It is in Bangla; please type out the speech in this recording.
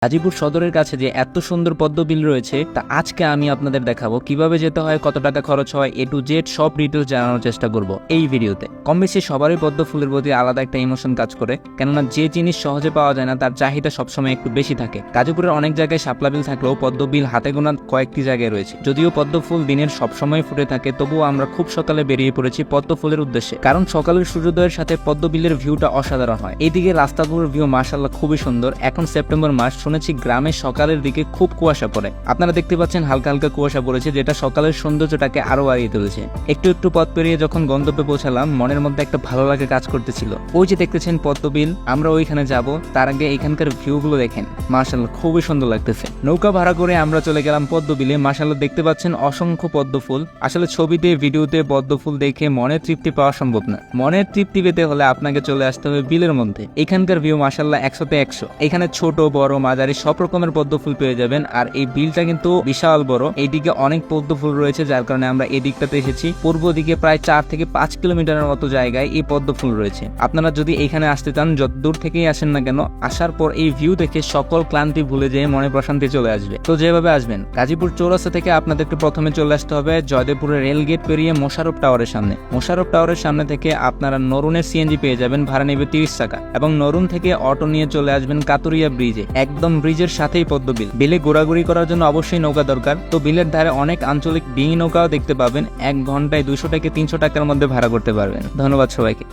গাজীপুর সদরের কাছে যে এত সুন্দর পদ্ম বিল রয়েছে তা আজকে আমি আপনাদের দেখাবো কিভাবে যেতে হয়, কত টাকা খরচ হয়, A to Z সব ডিটেলস জানানোর চেষ্টা করব এই ভিডিওতে। কম বেশি সবারই পদ্ম ফুলের প্রতি আলাদা একটা ইমোশন কাজ করে, কেননা যে জিনিস সহজে পাওয়া যায় না তার চাহিদা সবসময় একটু বেশি থাকে। গাজীপুরের অনেক জায়গায় শাপলা বিল থাকলেও পদ্ম বিল হাতে গোনা কয়েকটি জায়গায় রয়েছে। যদিও পদ্ম ফুল দিনের সবসময় ফুটে থাকে, তবুও আমরা খুব সকালে বেরিয়ে পড়েছি পদ্ম ফুলের উদ্দেশ্যে, কারণ সকালের সূর্যোদয়ের সাথে পদ্ম বিলের ভিউটা অসাধারণ হয়। এইদিকে রাস্তাগুলোর ভিউ মাশাআল্লাহ খুবই সুন্দর। এখন সেপ্টেম্বর মাস, শুনেছি গ্রামে সকালের দিকে খুব কুয়াশা পড়ে। আপনারা দেখতে পাচ্ছেন হালকা হালকা কুয়াশা পড়েছে, যেটা সকালের সৌন্দর্যটাকে আরো বাড়িয়ে তুলেছে। একটু একটু পথ পেরিয়ে যখন গন্তব্যে পৌঁছালাম, মনের মধ্যে একটা ভালো লাগা কাজ করতেছিল। ওই যে দেখতেছেন পদ্ম বিল, আমরা ওইখানে যাব। তার আগে এখানকার ভিউ গুলো দেখেন, মাশাআল্লাহ খুবই সুন্দর লাগতেছে। নৌকা ভাড়া করে আমরা চলে গেলাম পদ্ম বিলে। মাশাআল্লাহ দেখতে পাচ্ছেন অসংখ্য পদ্ম ফুল। আসলে ছবিতে ভিডিওতে পদ্ম ফুল দেখে মনের তৃপ্তি পাওয়া সম্ভব না। মনের তৃপ্তি পেতে হলে আপনাকে চলে আসতে হবে বিলের মধ্যে। এখানকার ভিউ মাশাআল্লাহ 100তে 100। এখানে ছোট বড় মাঝারি সব রকমের পদ্ম ফুল পেয়ে যাবেন। আর এই বিলটা কিন্তু বিশাল বড়, এইদিকে অনেক পদ্ম ফুল রয়েছে, যার কারণে আমরা এই দিকটাতে এসেছি। পূর্ব দিকে প্রায় 4 থেকে 5 কিলোমিটারের মতো জায়গায় এই পদ্ম ফুল রয়েছে। আপনারা যদি এখানে আসতে চান, যত দূর থেকেই আসেন না কেন, আসার পর এই ভিউ দেখে সকল ক্লান্তি ভুলে যেয়ে মনে প্রশান্তি চলে আসবে। তো যেভাবে আসবেন, গাজীপুর চৌরাস্তা থেকে আপনাদেরকে প্রথমে চলে আসতে হবে জয়দেবপুরের রেল গেট পেরিয়ে মোশাররফ টাওয়ারের সামনে। মোশাররফ টাওয়ারের সামনে থেকে আপনারা নরুনের সিএনজি পেয়ে যাবেন, ভাড়া নেবে 30 টাকা। এবং নরুন থেকে অটো নিয়ে চলে আসবেন কাতুরিয়া ব্রিজে। একদম ব্রিজের সাথেই পদ্ম বিল। বিলে ঘোরাঘুরি করার জন্য অবশ্যই নৌকা দরকার। তো বিলের ধারে অনেক আঞ্চলিক ডিঙি নৌকাও দেখতে পাবেন। 1 ঘন্টায় 200 থেকে 300 টাকার মধ্যে ভাড়া করতে পারবেন। ধন্যবাদ সবাইকে।